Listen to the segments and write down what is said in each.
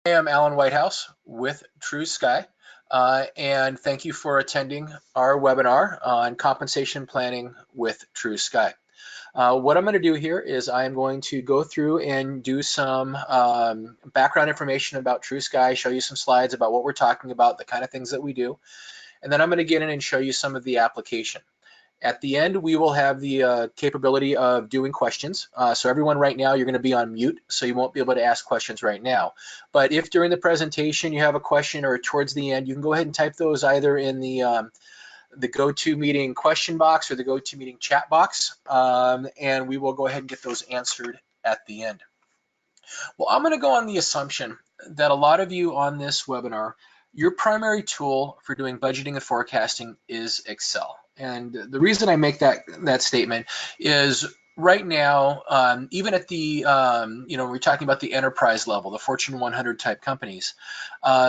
I am Alan Whitehouse with TrueSky, and thank you for attending our webinar on compensation planning with TrueSky. What I'm going to do here is I'm going to go through and do some background information about TrueSky, show you some slides about what we're talking about, the kind of things that we do, and then I'm going to get in and show you some of the application. At the end, we will have the capability of doing questions. So everyone right now, you're going to be on mute, so you won't be able to ask questions right now. But if during the presentation you have a question or towards the end, you can go ahead and type those either in the GoToMeeting question box or the GoToMeeting chat box, and we will go ahead and get those answered at the end. Well, I'm going to go on the assumption that a lot of you on this webinar, your primary tool for doing budgeting and forecasting is Excel. And the reason I make that statement is right now, even at the, we're talking about the enterprise level, the Fortune 100 type companies,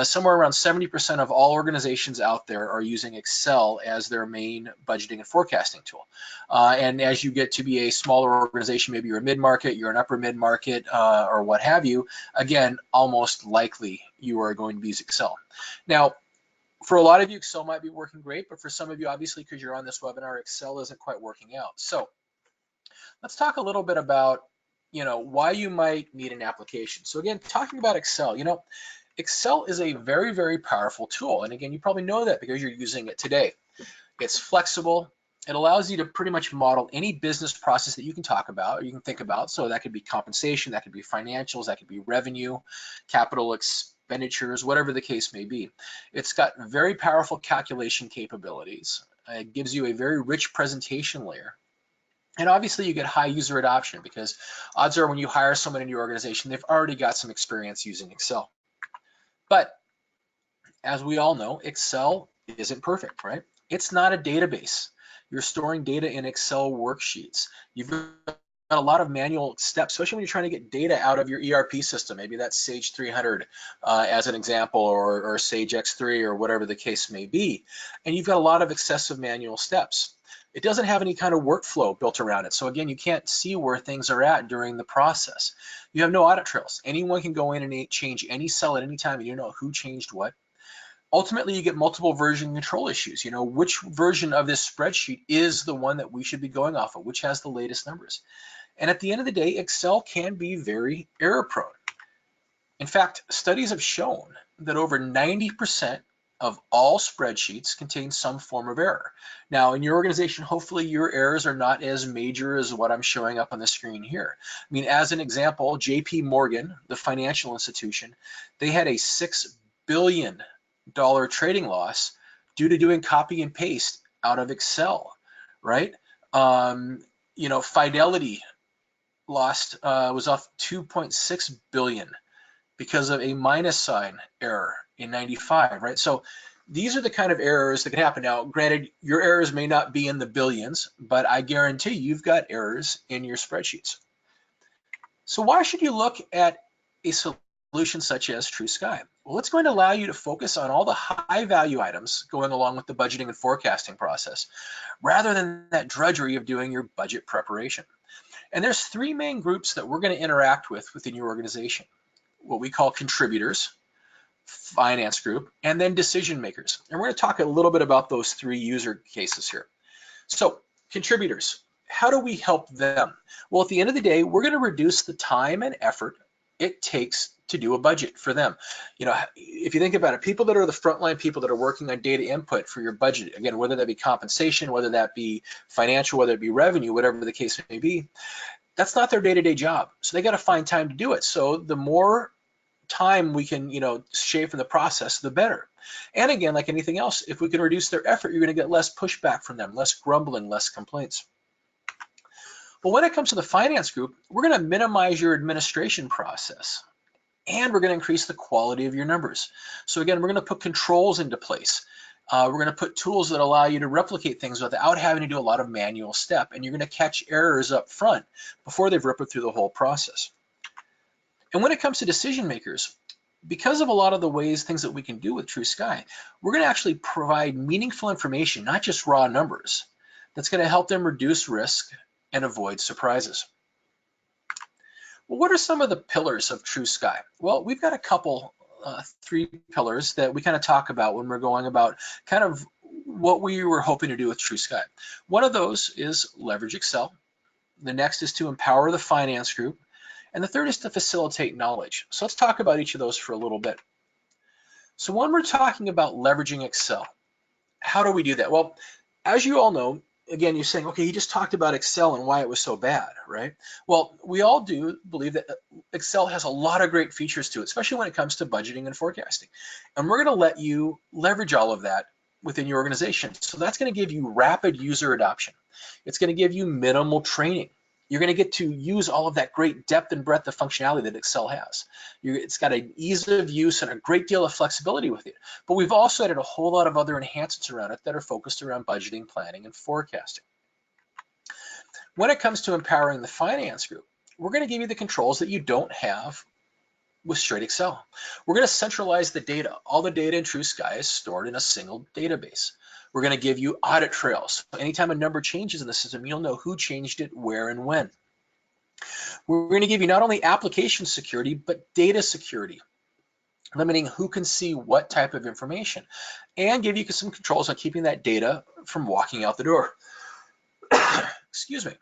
somewhere around 70% of all organizations out there are using Excel as their main budgeting and forecasting tool. And as you get to be a smaller organization, maybe you're a mid-market, you're an upper mid-market, or what have you, again, almost likely you are going to use Excel. Now, for a lot of you, Excel might be working great, but for some of you, obviously, because you're on this webinar, Excel isn't quite working out. So let's talk a little bit about, why you might need an application. So again, talking about Excel, Excel is a very, very powerful tool. And again, you probably know that because you're using it today. It's flexible. It allows you to pretty much model any business process that you can talk about, or you can think about. So that could be compensation, that could be financials, that could be revenue, capital expenditures, whatever the case may be. It's got very powerful calculation capabilities. It gives you a very rich presentation layer. And obviously you get high user adoption because odds are when you hire someone in your organization, they've already got some experience using Excel. But as we all know, Excel isn't perfect, right? It's not a database. You're storing data in Excel worksheets. You've got a lot of manual steps, especially when you're trying to get data out of your ERP system. Maybe that's Sage 300 as an example, or Sage X3, or whatever the case may be. And you've got a lot of excessive manual steps. It doesn't have any kind of workflow built around it. So again, you can't see where things are at during the process. You have no audit trails. Anyone can go in and change any cell at any time, and you know who changed what. Ultimately, you get multiple version control issues. Which version of this spreadsheet is the one that we should be going off of, which has the latest numbers. And at the end of the day, Excel can be very error prone. In fact, studies have shown that over 90% of all spreadsheets contain some form of error. Now, in your organization, hopefully your errors are not as major as what I'm showing up on the screen here. I mean, as an example, JP Morgan, the financial institution, they had a $6 billion trading loss due to doing copy and paste out of Excel, right? Fidelity was off 2.6 billion because of a minus sign error in 95, right? So these are the kind of errors that can happen. Now, granted, your errors may not be in the billions, but I guarantee you've got errors in your spreadsheets. So why should you look at a solution such as TrueSky? Well, it's going to allow you to focus on all the high value items going along with the budgeting and forecasting process, rather than that drudgery of doing your budget preparation. And there's three main groups that we're going to interact with within your organization: what we call contributors, finance group, and then decision makers. And we're going to talk a little bit about those three user cases here. So contributors, how do we help them? Well, at the end of the day, we're going to reduce the time and effort it takes to do a budget for them. If you think about it, people that are the frontline people that are working on data input for your budget, again, whether that be compensation, whether that be financial, whether it be revenue, whatever the case may be, that's not their day-to-day job. So they got to find time to do it. So the more time we can, shave from the process, the better. And again, like anything else, if we can reduce their effort, you're going to get less pushback from them, less grumbling, less complaints. Well, when it comes to the finance group, we're going to minimize your administration process, and we're going to increase the quality of your numbers. So again, we're going to put controls into place. We're going to put tools that allow you to replicate things without having to do a lot of manual step, and you're going to catch errors up front before they've rippled through the whole process. And when it comes to decision makers, because of a lot of the things that we can do with TrueSky, we're going to actually provide meaningful information, not just raw numbers, that's going to help them reduce risk and avoid surprises. Well, what are some of the pillars of TrueSky? Well, we've got a couple three pillars that we kind of talk about when we're going about kind of what we were hoping to do with TrueSky. One of those is leverage Excel. The next is to empower the finance group. And the third is to facilitate knowledge. So let's talk about each of those for a little bit. So when we're talking about leveraging Excel, how do we do that? Well, as you all know, again, you're saying, okay, he just talked about Excel and why it was so bad, right? Well, we all do believe that Excel has a lot of great features to it, especially when it comes to budgeting and forecasting. And we're going to let you leverage all of that within your organization. So that's going to give you rapid user adoption. It's going to give you minimal training. You're going to get to use all of that great depth and breadth of functionality that Excel has. It's got an ease of use and a great deal of flexibility with it. But we've also added a whole lot of other enhancements around it that are focused around budgeting, planning, and forecasting. When it comes to empowering the finance group, we're going to give you the controls that you don't have with straight Excel. We're going to centralize the data. All the data in TrueSky is stored in a single database. We're going to give you audit trails. Anytime a number changes in the system, you'll know who changed it, where, and when. We're going to give you not only application security, but data security, limiting who can see what type of information, and give you some controls on keeping that data from walking out the door. Excuse me.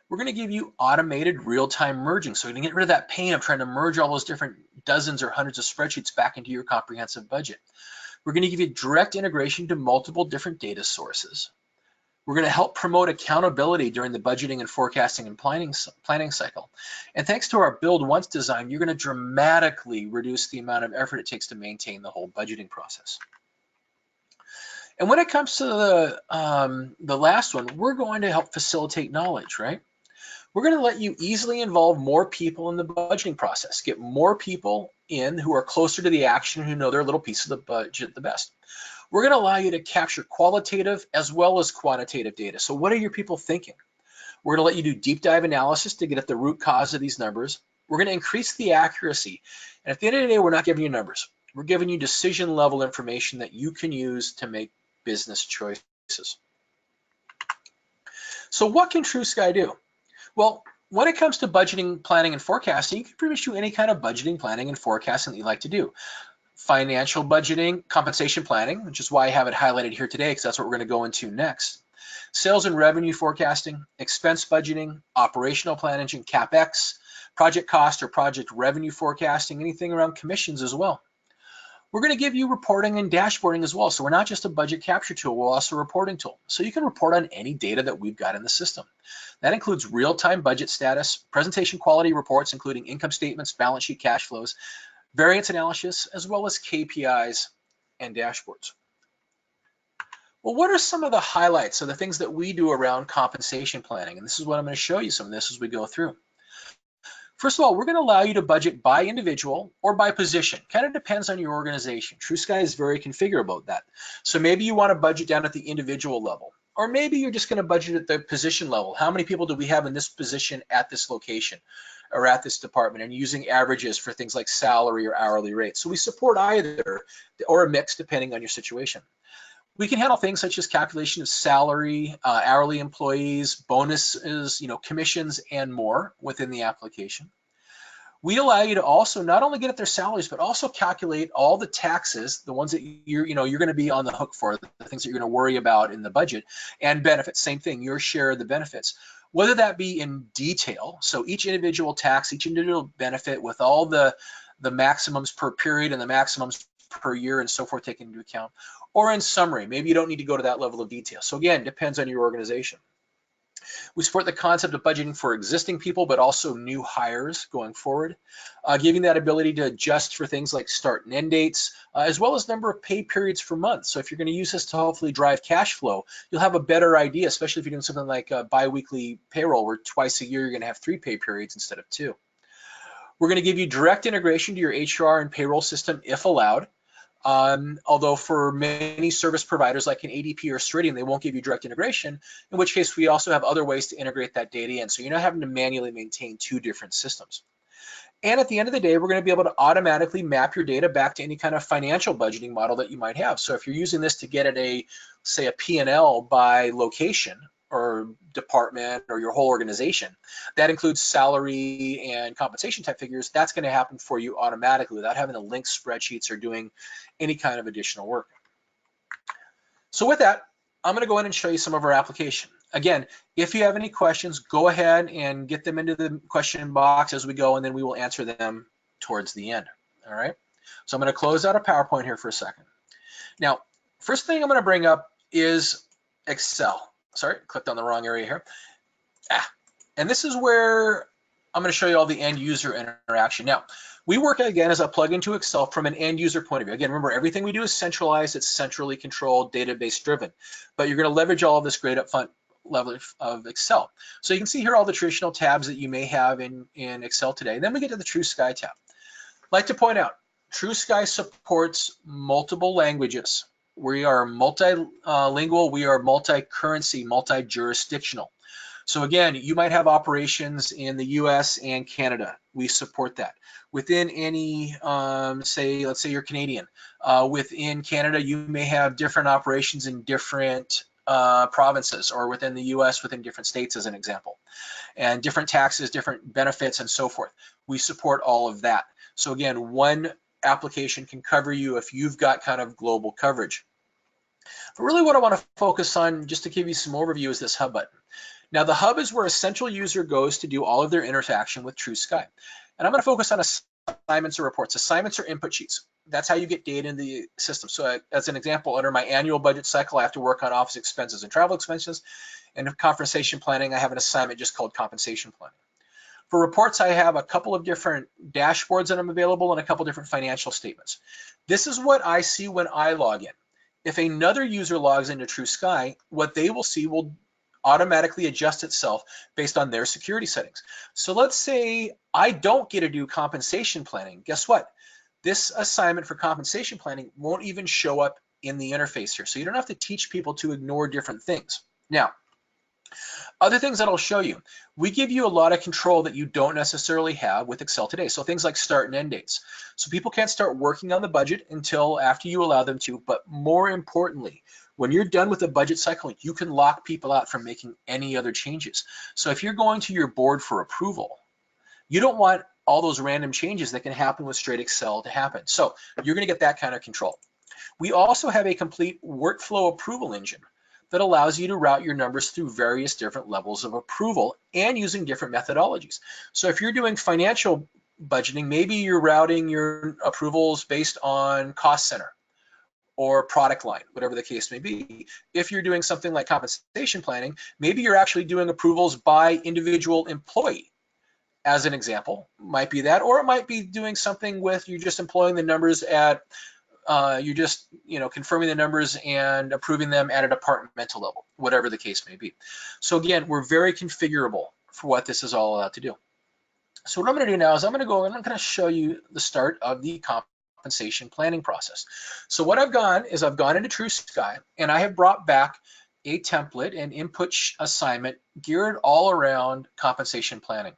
We're going to give you automated real-time merging, so you can get rid of that pain of trying to merge all those different dozens or hundreds of spreadsheets back into your comprehensive budget. We're going to give you direct integration to multiple different data sources. We're going to help promote accountability during the budgeting and forecasting and planning cycle. And thanks to our build once design, you're going to dramatically reduce the amount of effort it takes to maintain the whole budgeting process. And when it comes to the last one, we're going to help facilitate knowledge, right? We're going to let you easily involve more people in the budgeting process, get more people in who are closer to the action, who know their little piece of the budget the best. We're going to allow you to capture qualitative as well as quantitative data. So what are your people thinking? We're going to let you do deep dive analysis to get at the root cause of these numbers. We're going to increase the accuracy. And at the end of the day, we're not giving you numbers. We're giving you decision level information that you can use to make business choices. So what can TrueSky do? Well, when it comes to budgeting, planning, and forecasting, you can pretty much do any kind of budgeting, planning, and forecasting that you like to do. Financial budgeting, compensation planning, which is why I have it highlighted here today, because that's what we're going to go into next. Sales and revenue forecasting, expense budgeting, operational planning, CapEx, project cost or project revenue forecasting, anything around commissions as well. We're going to give you reporting and dashboarding as well. So we're not just a budget capture tool, we're also a reporting tool. So you can report on any data that we've got in the system. That includes real-time budget status, presentation quality reports, including income statements, balance sheet, cash flows, variance analysis, as well as KPIs and dashboards. Well, what are some of the highlights of the things that we do around compensation planning? And this is what I'm going to show you some of this as we go through. First of all, we're going to allow you to budget by individual or by position. Kind of depends on your organization. TrueSky is very configurable about that. So maybe you want to budget down at the individual level, or maybe you're just going to budget at the position level. How many people do we have in this position at this location or at this department, and using averages for things like salary or hourly rate. So we support either or a mix depending on your situation. We can handle things such as calculation of salary, hourly employees, bonuses, commissions, and more within the application. We allow you to also not only get at their salaries, but also calculate all the taxes, the ones that you're going to be on the hook for, the things that you're going to worry about in the budget, and benefits. Same thing, your share of the benefits, whether that be in detail. So each individual tax, each individual benefit, with all the maximums per period and the maximums per year and so forth taken into account, or in summary. Maybe you don't need to go to that level of detail. So again, depends on your organization. We support the concept of budgeting for existing people, but also new hires going forward, giving that ability to adjust for things like start and end dates, as well as number of pay periods for months. So if you're going to use this to hopefully drive cash flow, you'll have a better idea, especially if you're doing something like bi-weekly payroll, where twice a year you're going to have 3 pay periods instead of 2. We're going to give you direct integration to your HR and payroll system if allowed. Although for many service providers like an ADP or Ceridian, they won't give you direct integration, in which case we also have other ways to integrate that data in. So you're not having to manually maintain 2 different systems. And at the end of the day, we're going to be able to automatically map your data back to any kind of financial budgeting model that you might have. So if you're using this to get at say a P&L by location, or department or your whole organization. That includes salary and compensation type figures. That's going to happen for you automatically without having to link spreadsheets or doing any kind of additional work. So with that, I'm going to go in and show you some of our application. Again, if you have any questions, go ahead and get them into the question box as we go, and then we will answer them towards the end. All right. So I'm going to close out a PowerPoint here for a second. Now, first thing I'm going to bring up is Excel. Sorry, clicked on the wrong area here. And this is where I'm going to show you all the end user interaction. Now, we work again as a plug into Excel from an end user point of view. Again, remember, everything we do is centralized, it's centrally controlled, database driven, but you're going to leverage all of this great upfront level of Excel. So you can see here all the traditional tabs that you may have in Excel today. And then we get to the TrueSky tab. I'd like to point out, TrueSky supports multiple languages. We are multilingual, we are multi-currency, multi-jurisdictional. So again, you might have operations in the US and Canada. We support that. Within any, let's say you're Canadian. Within Canada, you may have different operations in different provinces, or within the US, within different states as an example. And different taxes, different benefits, and so forth. We support all of that. So again, one application can cover you if you've got kind of global coverage. But really what I want to focus on, just to give you some overview, is this hub button. Now the hub is where a central user goes to do all of their interaction with TrueSky. And I'm going to focus on assignments or reports. Assignments are input sheets. That's how you get data in the system. So as an example, under my annual budget cycle, I have to work on office expenses and travel expenses. And compensation planning, I have an assignment just called compensation planning. For reports, I have a couple of different dashboards that I'm available and a couple different financial statements. This is what I see when I log in. If another user logs into TrueSky, what they will see will automatically adjust itself based on their security settings. So let's say I don't get to do compensation planning. Guess what? This assignment for compensation planning won't even show up in the interface here. So you don't have to teach people to ignore different things. Now, other things that I'll show you, we give you a lot of control that you don't necessarily have with Excel today. So things like start and end dates. So people can't start working on the budget until after you allow them to, but more importantly, when you're done with the budget cycle, you can lock people out from making any other changes. So if you're going to your board for approval, you don't want all those random changes that can happen with straight Excel to happen. So you're going to get that kind of control. We also have a complete workflow approval engine that allows you to route your numbers through various different levels of approval and using different methodologies. So if you're doing financial budgeting, maybe you're routing your approvals based on cost center or product line, whatever the case may be. If you're doing something like compensation planning, maybe you're actually doing approvals by individual employee, as an example, might be that, or it might be doing something with you just employing the numbers at, you're just confirming the numbers and approving them at a departmental level, whatever the case may be. So again, we're very configurable for what this is all allowed to do. So what I'm going to do now is I'm going to go and I'm going to show you the start of the compensation planning process. So what I've gone is I've gone into TrueSky and I have brought back a template and input assignment geared all around compensation planning.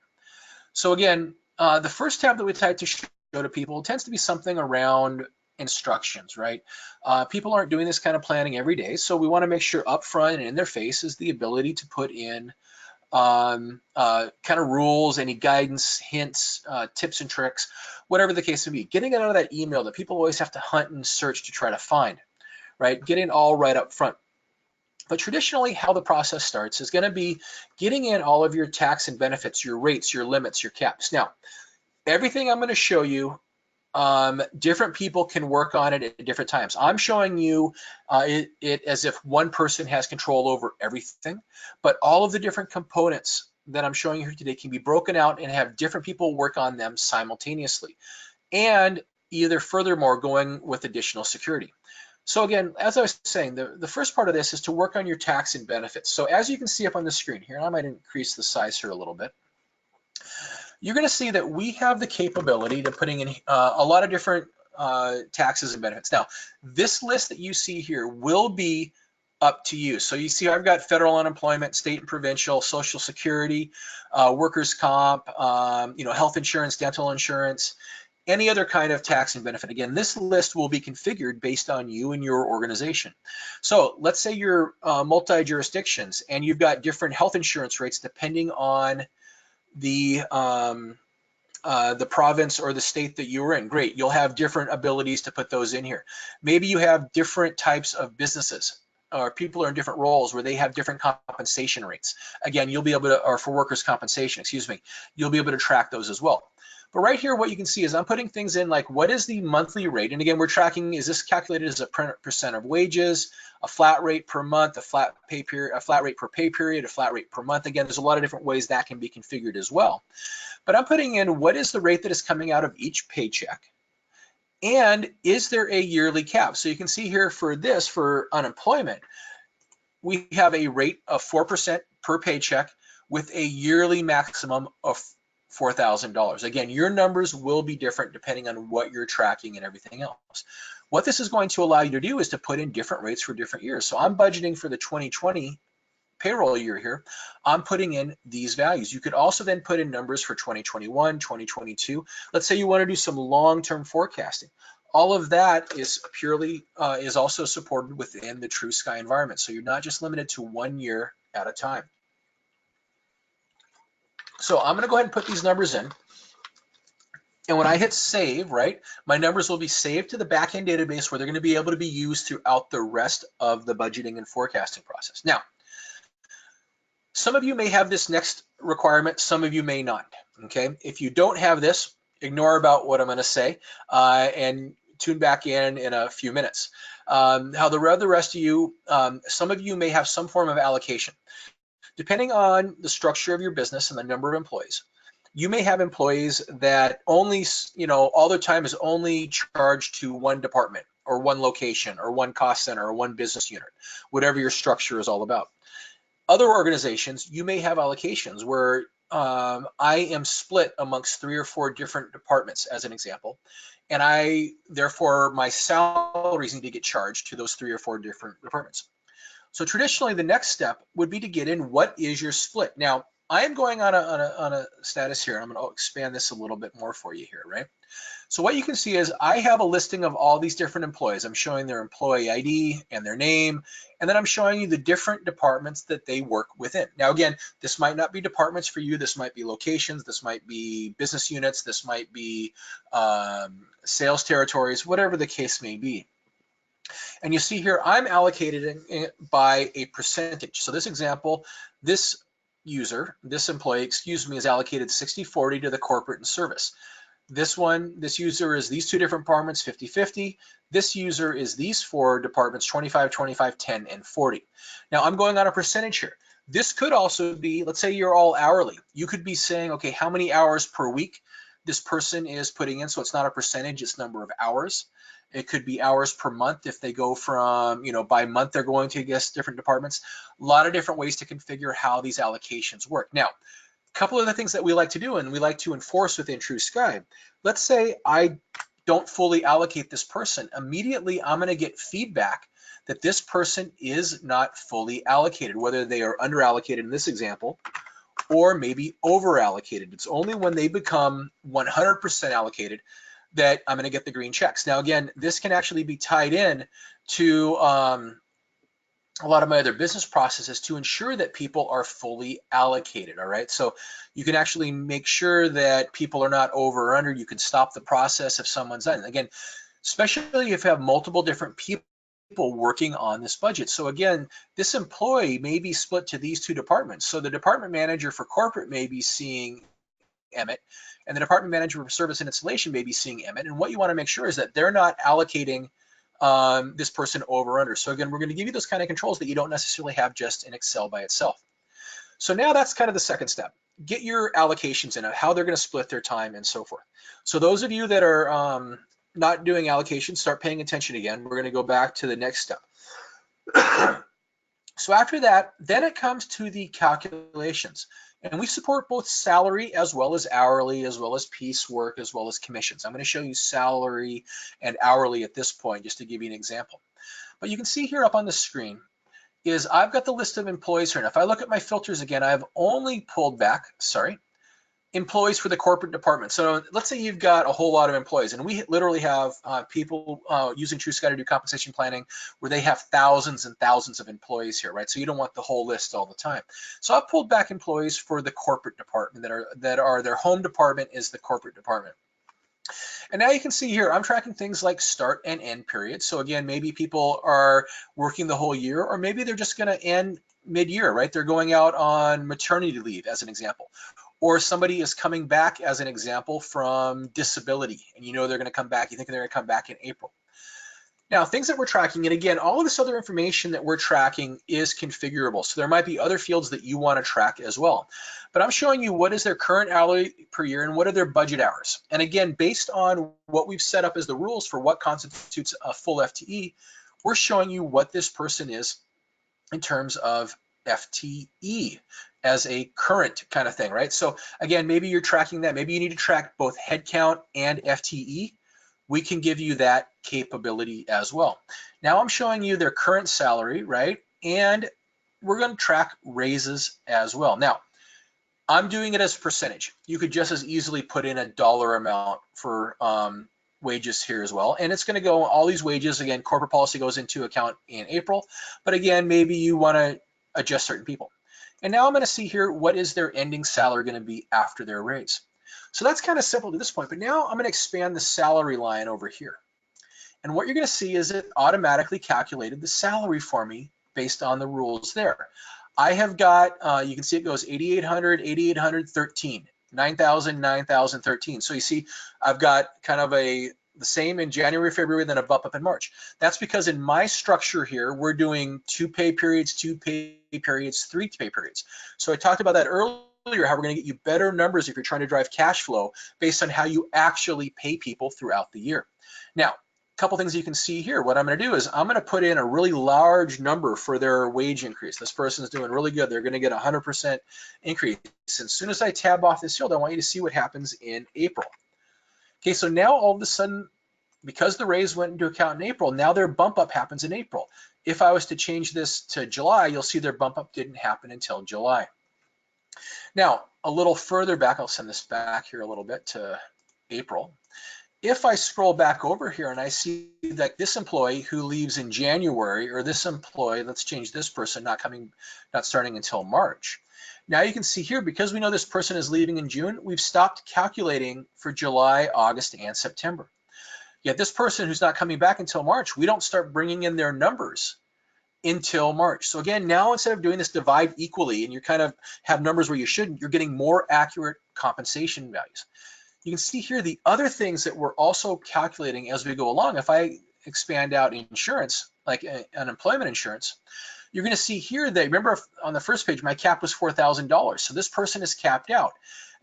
So again, the first tab that we type to show to people tends to be something around instructions, right? People aren't doing this kind of planning every day, so we want to make sure up front and in their face is the ability to put in kind of rules, any guidance, hints, tips and tricks, whatever the case may be. Getting it out of that email that people always have to hunt and search to try to find, right? Getting all right up front. But traditionally, how the process starts is going to be getting in all of your tax and benefits, your rates, your limits, your caps. Now, everything I'm going to show you, different people can work on it at different times. I'm showing you it as if one person has control over everything, but all of the different components that I'm showing you here today can be broken out and have different people work on them simultaneously, and either furthermore going with additional security. So again, as I was saying, the first part of this is to work on your tax and benefits. So as you can see up on the screen here, and I might increase the size here a little bit, you're going to see that we have the capability to putting in a lot of different taxes and benefits. Now, this list that you see here will be up to you. So you see I've got federal unemployment, state and provincial, social security, workers' comp, health insurance, dental insurance. any other kind of tax and benefit. Again, this list will be configured based on you and your organization. So let's say you're multi-jurisdictions and you've got different health insurance rates depending on the province or the state that you're in. Great, you'll have different abilities to put those in here. Maybe you have different types of businesses or people are in different roles where they have different compensation rates. Again, you'll be able to, or for workers' compensation, excuse me, you'll be able to track those as well. But right here, what you can see is I'm putting things in like, what is the monthly rate? And again, we're tracking, is this calculated as a percent of wages, a flat rate per month, a flat rate per pay period, a flat rate per month? Again, there's a lot of different ways that can be configured as well. But I'm putting in what is the rate that is coming out of each paycheck, and is there a yearly cap? So you can see here for this, for unemployment, we have a rate of 4% per paycheck with a yearly maximum of $4,000. Again, your numbers will be different depending on what you're tracking and everything else. What this is going to allow you to do is to put in different rates for different years. So I'm budgeting for the 2020 payroll year here. I'm putting in these values. You could also then put in numbers for 2021, 2022. Let's say you want to do some long-term forecasting. All of that is purely is also supported within the TrueSky environment. So you're not just limited to 1 year at a time. So I'm going to go ahead and put these numbers in. And when I hit save, right, my numbers will be saved to the backend database where they're going to be able to be used throughout the rest of the budgeting and forecasting process. Now, some of you may have this next requirement, some of you may not, okay? If you don't have this, ignore about what I'm going to say and tune back in a few minutes. How the rest of you, some of you may have some form of allocation. Depending on the structure of your business and the number of employees, you may have employees that only, all their time is only charged to one department or one location or one cost center or one business unit, whatever your structure is all about. Other organizations, you may have allocations where I am split amongst 3 or 4 different departments, as an example, and therefore my salaries need to get charged to those 3 or 4 different departments. So traditionally, the next step would be to get in what is your split. Now, I am going on a status here. I'm going to expand this a little bit more for you here, right? So what you can see is I have a listing of all these different employees. I'm showing their employee ID and their name, and then I'm showing you the different departments that they work within. Now, again, this might not be departments for you. This might be locations. This might be business units. This might be sales territories, whatever the case may be. And you see here, I'm allocated by a percentage. So this example, this employee, excuse me, is allocated 60-40 to the corporate and service. This user is these 2 different departments, 50-50. This user is these 4 departments, 25, 25, 10, and 40. Now I'm going on a percentage here. This could also be, let's say you're all hourly. You could be saying, okay, how many hours per week this person is putting in. So it's not a percentage, it's number of hours. It could be hours per month if they go from, by month they're going to, I guess, different departments. A lot of different ways to configure how these allocations work. Now, a couple of the things that we like to do and we like to enforce within TrueSky. Let's say I don't fully allocate this person. Immediately, I'm going to get feedback that this person is not fully allocated, whether they are under allocated in this example or maybe over allocated. It's only when they become 100% allocated that I'm going to get the green checks. Now, again, this can actually be tied in to a lot of my other business processes to ensure that people are fully allocated, all right? So you can actually make sure that people are not over or under. You can stop the process if someone's done. Again, especially if you have multiple different people working on this budget. So again, this employee may be split to these 2 departments. So the department manager for corporate may be seeing Emmett, and the department manager for service and installation may be seeing Emmett. And what you want to make sure is that they're not allocating this person over or under. So again, we're going to give you those kind of controls that you don't necessarily have just in Excel by itself. So now that's kind of the second step. Get your allocations in, how they're going to split their time and so forth. So those of you that are not doing allocations, start paying attention again. We're going to go back to the next step. So after that, then it comes to the calculations. And we support both salary as well as hourly, as well as piecework, as well as commissions. I'm going to show you salary and hourly at this point, just to give you an example. But you can see here up on the screen is I've got the list of employees here. And if I look at my filters again, I've only pulled back, employees for the corporate department. So let's say you've got a whole lot of employees, and we literally have people using TrueSky to do compensation planning where they have thousands and thousands of employees here, right? So you don't want the whole list all the time. So I've pulled back employees for the corporate department that are their home department is the corporate department. And now you can see here, I'm tracking things like start and end periods. So again, maybe people are working the whole year, or maybe they're just gonna end mid-year, right? They're going out on maternity leave as an example. Or somebody is coming back as an example from disability, and you know they're gonna come back, you think they're gonna come back in April. Now, things that we're tracking, and again, all of this other information that we're tracking is configurable. So there might be other fields that you want to track as well. But I'm showing you what is their current hourly per year and what are their budget hours. And again, based on what we've set up as the rules for what constitutes a full FTE, we're showing you what this person is in terms of FTE as a current kind of thing, right? So again, maybe you're tracking that. Maybe you need to track both headcount and FTE. We can give you that capability as well. Now I'm showing you their current salary, right? And we're going to track raises as well. Now, I'm doing it as a percentage. You could just as easily put in a dollar amount for wages here as well. And it's going to go, all these wages, again, corporate policy goes into account in April. But again, maybe you want to adjust certain people. And now I'm going to see here, what is their ending salary going to be after their raise? So that's kind of simple to this point, but now I'm going to expand the salary line over here. And what you're going to see is it automatically calculated the salary for me based on the rules there. I have got, you can see it goes 8,800, 8,800, 13, 9,000, 9,000, 13. So you see, I've got kind of the same in January, February, then a bump up in March. That's because in my structure here, we're doing 2 pay periods, 2 pay periods, 3 pay periods. So I talked about that earlier, how we're going to get you better numbers if you're trying to drive cash flow based on how you actually pay people throughout the year. Now, a couple things you can see here. What I'm going to do is I'm going to put in a really large number for their wage increase. This person's doing really good. They're going to get 100% increase. As soon as I tab off this field, I want you to see what happens in April. Okay, so now all of a sudden, because the raise went into account in April, now their bump up happens in April. If I was to change this to July, you'll see their bump up didn't happen until July. Now, a little further back, I'll send this back here a little bit to April. If I scroll back over here and I see that this employee who leaves in January, or this employee, let's change this person, not starting until March. Now you can see here, because we know this person is leaving in June, we've stopped calculating for July, August, and September. Yet this person who's not coming back until March, we don't start bringing in their numbers until March. So again, now instead of doing this divide equally and you kind of have numbers where you shouldn't, you're getting more accurate compensation values. You can see here the other things that we're also calculating as we go along. If I expand out insurance, like unemployment insurance, you're going to see here that, remember on the first page, my cap was $4,000. So this person is capped out.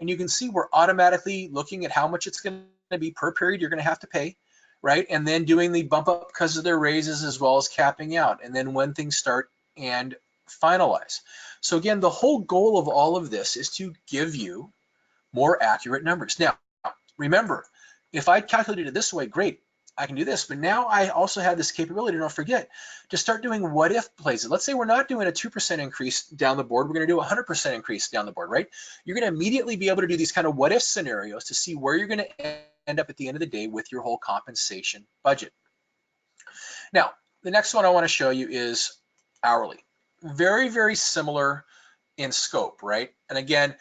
And you can see we're automatically looking at how much it's going to be per period you're going to have to pay, right? And then doing the bump up because of their raises as well as capping out. And then when things start and finalize. So again, the whole goal of all of this is to give you more accurate numbers. Now, remember, if I calculated it this way, great, I can do this. But now I also have this capability, don't forget, to start doing what if places. Let's say we're not doing a 2% increase down the board, we're going to do a 100% increase down the board, right? You're going to immediately be able to do these kind of what if scenarios to see where you're going to end up at the end of the day with your whole compensation budget. Now, the next one I want to show you is hourly. Very, very similar in scope, right? And again,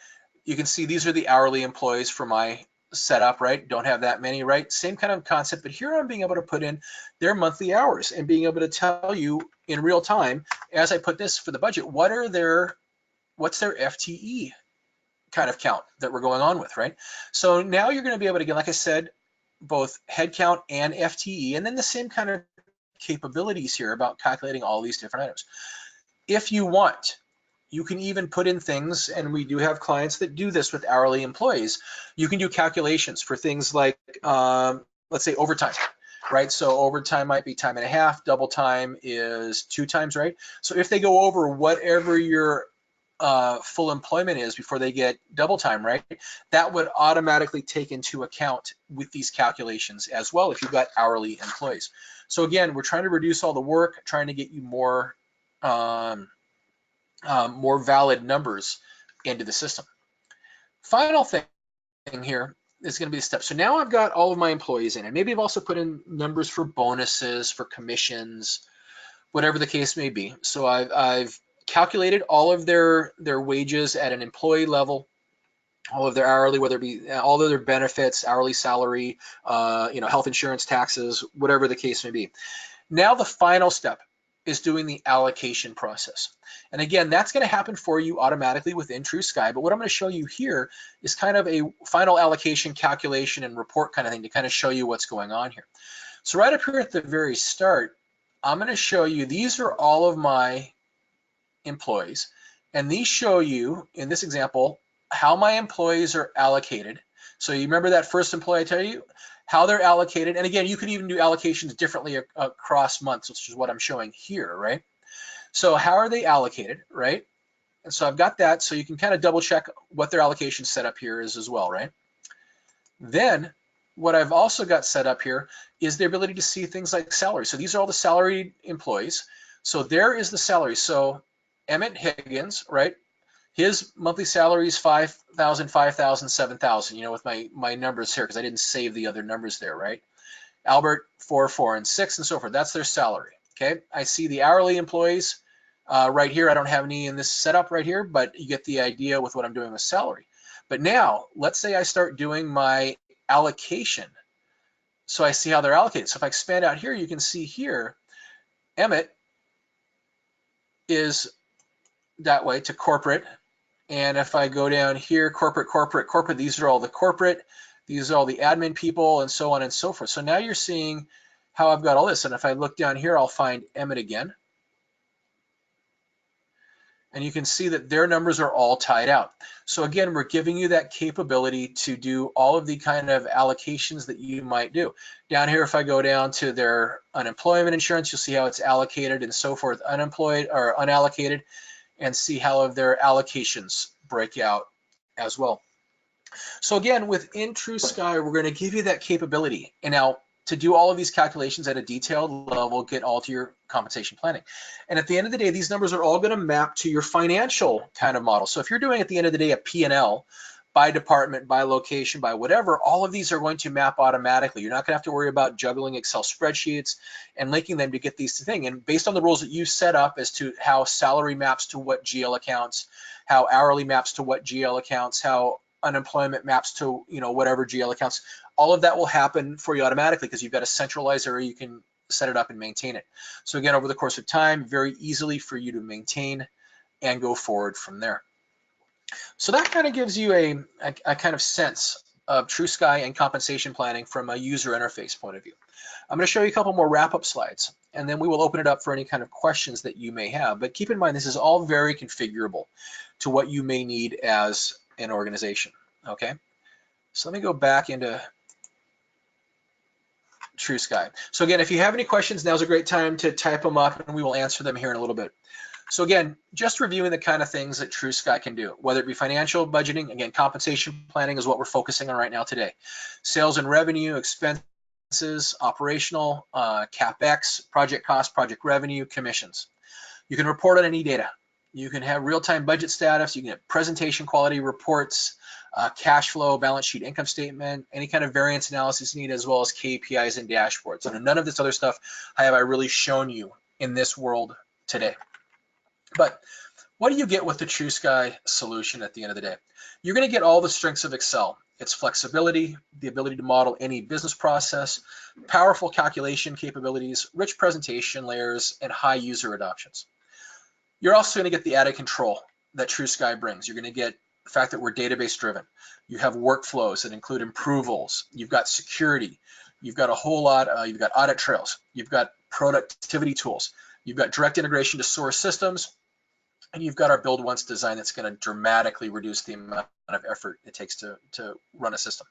you can see these are the hourly employees for my setup, right? Don't have that many, right? Same kind of concept, but here I'm being able to put in their monthly hours and being able to tell you in real time, as I put this for the budget, what's their FTE kind of count that we're going on with, right? So now you're going to be able to get, like I said, both headcount and FTE, and then the same kind of capabilities here about calculating all these different items. If you want, you can even put in things, and we do have clients that do this with hourly employees. You can do calculations for things like, let's say overtime, right? So overtime might be time and a half, double time is 2 times, right? So if they go over whatever your full employment is before they get double time, right? That would automatically take into account with these calculations as well if you've got hourly employees. So again, we're trying to reduce all the work, trying to get you more valid numbers into the system. Final thing here is going to be the step. So now I've got all of my employees in, and maybe I've also put in numbers for bonuses, for commissions, whatever the case may be. So I've calculated all of their wages at an employee level, all of their hourly, whether it be all of their benefits, hourly salary, health insurance, taxes, whatever the case may be. Now the final step is doing the allocation process. And again, that's going to happen for you automatically within TrueSky. But what I'm going to show you here is kind of a final allocation calculation and report kind of thing to kind of show you what's going on here. So right up here at the very start, I'm going to show you, these are all of my employees. And these show you, in this example, how my employees are allocated. So you remember that first employee I tell you? How they're allocated. And again, you could even do allocations differently across months, which is what I'm showing here, right? So how are they allocated, right? And so I've got that, so you can kind of double check what their allocation setup here is as well, right? Then what I've also got set up here is the ability to see things like salary. So these are all the salaried employees. So there is the salary. So Emmett Higgins, right? His monthly salary is $5,000, $5,000, $7,000, with my numbers here because I didn't save the other numbers there, right? Albert, 4, 4, and 6, and so forth. That's their salary, okay? I see the hourly employees right here. I don't have any in this setup right here, but you get the idea with what I'm doing with salary. But now, let's say I start doing my allocation. So I see how they're allocated. So if I expand out here, you can see here, Emmett is that way to corporate. And if I go down here, corporate, these are all the corporate, these are all the admin people, and so on and so forth. So now you're seeing how I've got all this. And if I look down here, I'll find Emmett again. And you can see that their numbers are all tied out. So again, we're giving you that capability to do all of the kind of allocations that you might do. Down here, if I go down to their unemployment insurance, you'll see how it's allocated and so forth, unemployed or unallocated, and see how their allocations break out as well. So again, within TrueSky, we're going to give you that capability. And now to do all of these calculations at a detailed level, get all to your compensation planning. And at the end of the day, these numbers are all going to map to your financial kind of model. So if you're doing at the end of the day a P&L by department, by location, by whatever, all of these are going to map automatically. You're not going to have to worry about juggling Excel spreadsheets and linking them to get these things. And based on the rules that you set up as to how salary maps to what GL accounts, how hourly maps to what GL accounts, how unemployment maps to whatever GL accounts, all of that will happen for you automatically because you've got a centralized area you can set it up and maintain it. So again, over the course of time, very easily for you to maintain and go forward from there. So that kind of gives you a kind of sense of TrueSky and compensation planning from a user interface point of view. I'm going to show you a couple more wrap-up slides, and then we will open it up for any kind of questions that you may have. But keep in mind, this is all very configurable to what you may need as an organization, okay? So let me go back into TrueSky. So again, if you have any questions, now's a great time to type them up, and we will answer them here in a little bit. So again, just reviewing the kind of things that TrueSky can do, whether it be financial budgeting, again, compensation planning is what we're focusing on right now today. Sales and revenue, expenses, operational, CapEx, project cost, project revenue, commissions. You can report on any data. You can have real-time budget status. You can have presentation quality reports, cash flow, balance sheet, income statement, any kind of variance analysis you need, as well as KPIs and dashboards. And none of this other stuff have I really shown you in this world today. But what do you get with the TrueSky solution at the end of the day? You're going to get all the strengths of Excel. Its flexibility, the ability to model any business process, powerful calculation capabilities, rich presentation layers, and high user adoptions. You're also going to get the added control that TrueSky brings. You're going to get the fact that we're database driven. You have workflows that include approvals. You've got security. You've got a whole lot. You've got audit trails. You've got productivity tools. You've got direct integration to source systems. And you've got our build once design that's going to dramatically reduce the amount of effort it takes to run a system.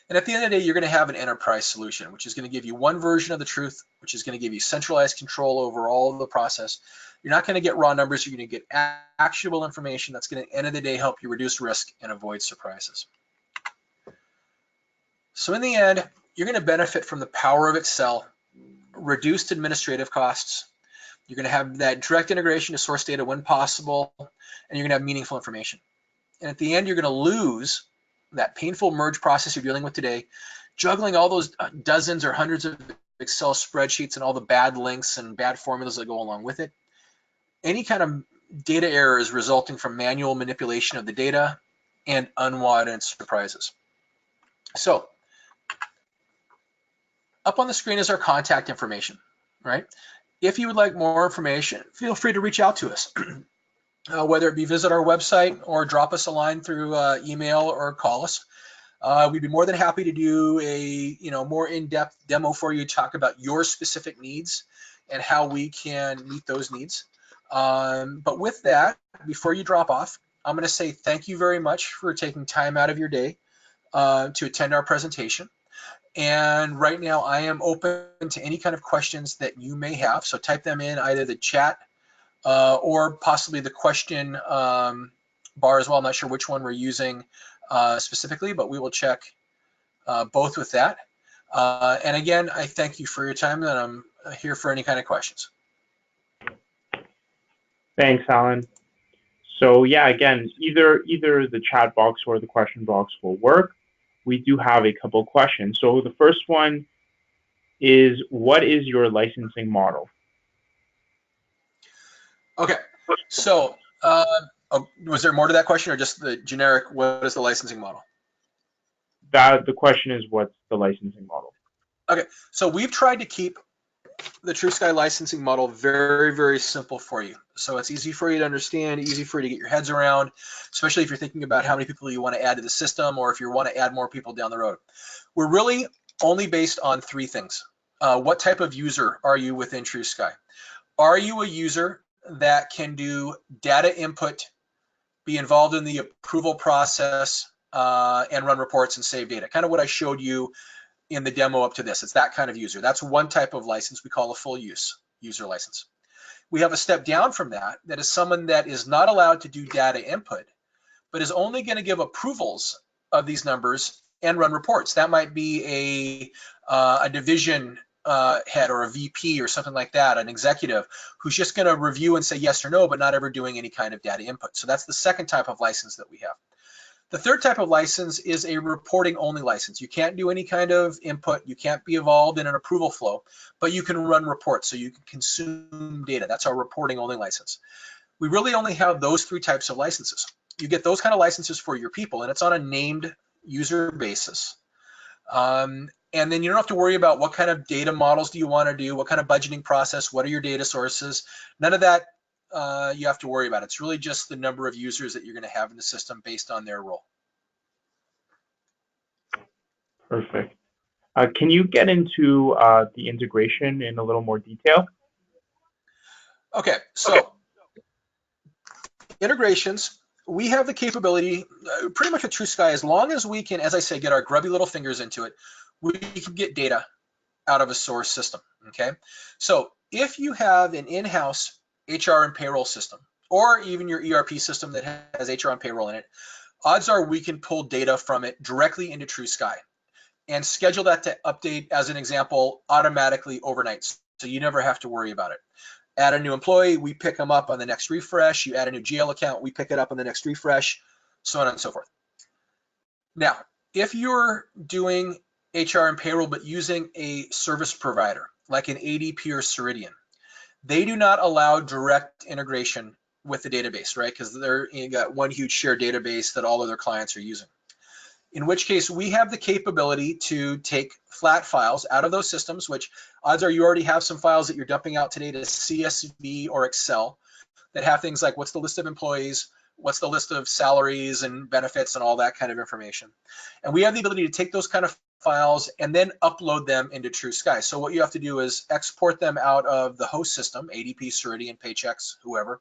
And at the end of the day, you're going to have an enterprise solution, which is going to give you one version of the truth, which is going to give you centralized control over all of the process. You're not going to get raw numbers. You're going to get actionable information that's going to, at the end of the day, help you reduce risk and avoid surprises. So in the end, you're going to benefit from the power of Excel, reduced administrative costs. You're going to have that direct integration to source data when possible, and you're going to have meaningful information. And at the end, you're going to lose that painful merge process you're dealing with today, juggling all those dozens or hundreds of Excel spreadsheets and all the bad links and bad formulas that go along with it. Any kind of data errors resulting from manual manipulation of the data and unwanted surprises. So up on the screen is our contact information, right? If you would like more information, feel free to reach out to us, whether it be visit our website or drop us a line through email or call us. We'd be more than happy to do a more in-depth demo for you, talk about your specific needs and how we can meet those needs. But with that, before you drop off, I'm going to say thank you very much for taking time out of your day to attend our presentation. And right now I am open to any kind of questions that you may have. So type them in either the chat or possibly the question bar as well. I'm not sure which one we're using specifically, but we will check both with that. And again, I thank you for your time, and I'm here for any kind of questions. Thanks, Alan. So yeah, again, either the chat box or the question box will work. We do have a couple questions. So the first one is, what is your licensing model? Okay, so was there more to that question, or just the generic, what is the licensing model? The question is, what's the licensing model? Okay, so we've tried to keep the TrueSky licensing model very, very simple for you. So it's easy for you to understand, easy for you to get your heads around, especially if you're thinking about how many people you want to add to the system or if you want to add more people down the road. We're really only based on three things. What type of user are you within TrueSky? Are you a user that can do data input, be involved in the approval process, and run reports and save data? Kind of what I showed you in the demo up to this. It's that kind of user. That's one type of license we call a full use user license. We have a step down from that, that is someone that is not allowed to do data input, but is only going to give approvals of these numbers and run reports. That might be a division head or a VP or something like that, an executive who's just going to review and say yes or no, but not ever doing any kind of data input. So that's the second type of license that we have. The third type of license is a reporting only license. You can't do any kind of input. You can't be involved in an approval flow, but you can run reports, so you can consume data. That's our reporting only license. We really only have those three types of licenses. You get those kind of licenses for your people, and it's on a named user basis. And then you don't have to worry about what kind of data models do you want to do, what kind of budgeting process, what are your data sources. None of that you have to worry about. It's really just the number of users that you're going to have in the system based on their role. Perfect. Can you get into the integration in a little more detail? Okay, so integrations, we have the capability pretty much with TrueSky, as long as we can, as I say, get our grubby little fingers into it, we can get data out of a source system, okay? So if you have an in-house HR and payroll system, or even your ERP system that has HR and payroll in it, odds are we can pull data from it directly into TrueSky and schedule that to update, as an example, automatically overnight. So you never have to worry about it. Add a new employee, we pick them up on the next refresh. You add a new GL account, we pick it up on the next refresh, so on and so forth. Now, if you're doing HR and payroll but using a service provider like an ADP or Ceridian, they do not allow direct integration with the database, right? Because they're got one huge shared database that all of their clients are using. In which case, we have the capability to take flat files out of those systems, which odds are you already have some files that you're dumping out today to CSV or Excel that have things like what's the list of employees, what's the list of salaries and benefits and all that kind of information. And we have the ability to take those kind of files and then upload them into TrueSky. So what you have to do is export them out of the host system, ADP, Ceridian, Paychex, whoever,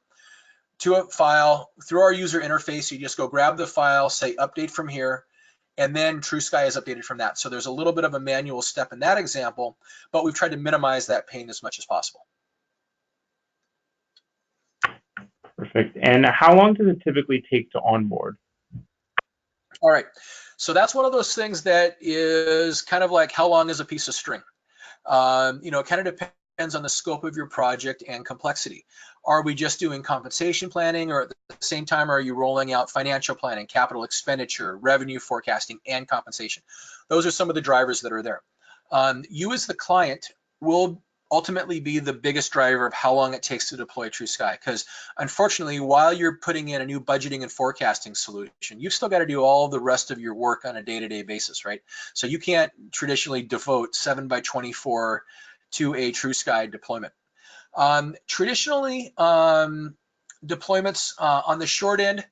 to a file through our user interface. You just go grab the file, say update from here, and then TrueSky is updated from that. So there's a little bit of a manual step in that example, but we've tried to minimize that pain as much as possible. Perfect. And how long does it typically take to onboard? All right. So that's one of those things that is kind of like how long is a piece of string? It kind of depends on the scope of your project and complexity. Are we just doing compensation planning, or at the same time are you rolling out financial planning, capital expenditure, revenue forecasting, and compensation? Those are some of the drivers that are there. You as the client will ultimately be the biggest driver of how long it takes to deploy TrueSky, because unfortunately, while you're putting in a new budgeting and forecasting solution, you've still got to do all the rest of your work on a day-to-day basis, right? So you can't traditionally devote 7x24 to a TrueSky deployment. Traditionally, deployments on the short end,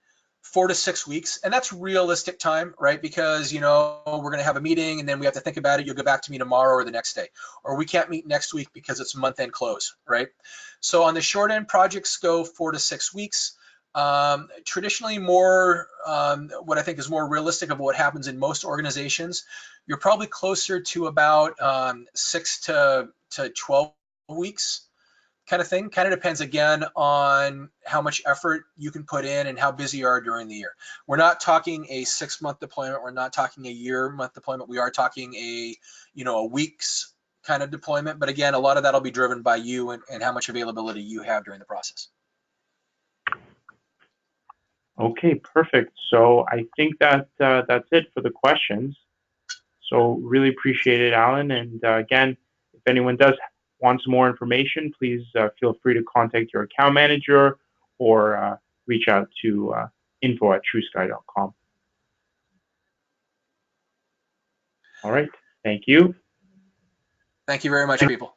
4 to 6 weeks, and that's realistic time, right? Because, you know, we're going to have a meeting and then we have to think about it. You'll go back to me tomorrow or the next day, or we can't meet next week because it's month-end close, right? So on the short end, projects go 4 to 6 weeks. Traditionally, more what I think is more realistic of what happens in most organizations, you're probably closer to about 6 to 12 weeks kind of thing. Kind of depends again on how much effort you can put in and how busy you are during the year. We're not talking a 6-month deployment. We're not talking a year-month deployment. We are talking a weeks kind of deployment. But again, a lot of that will be driven by you and how much availability you have during the process. Okay, perfect. So I think that that's it for the questions. So really appreciate it, Alan. And again, if anyone does want some more information, please feel free to contact your account manager or reach out to info@truesky.com. All right. Thank you. Thank you very much, people.